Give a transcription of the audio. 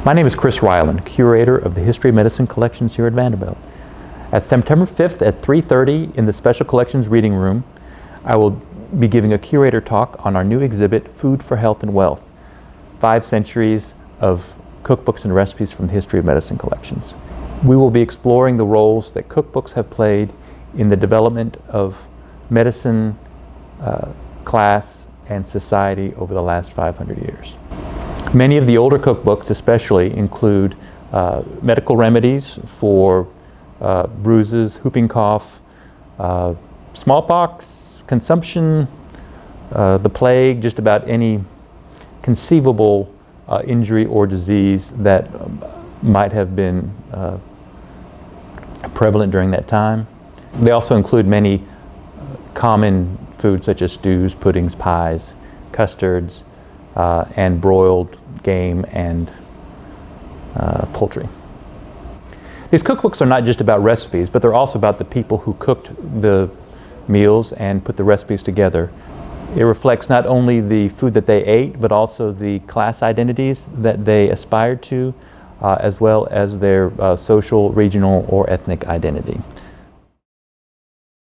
My name is Chris Ryland, Curator of the History of Medicine Collections here at Vanderbilt. At September 5th at 3:30 in the Special Collections Reading Room, I will be giving a Curator Talk on our new exhibit, Food for Health and Wealth, 5 centuries of cookbooks and recipes from the History of Medicine Collections. We will be exploring the roles that cookbooks have played in the development of medicine, class, and society over the last 500 years. Many of the older cookbooks especially include medical remedies for bruises, whooping cough, smallpox, consumption, the plague, just about any conceivable injury or disease that might have been prevalent during that time. They also include many common foods such as stews, puddings, pies, custards, and broiled game and poultry. These cookbooks are not just about recipes, but they're also about the people who cooked the meals and put the recipes together. It reflects not only the food that they ate, but also the class identities that they aspired to, as well as their social, regional, or ethnic identity.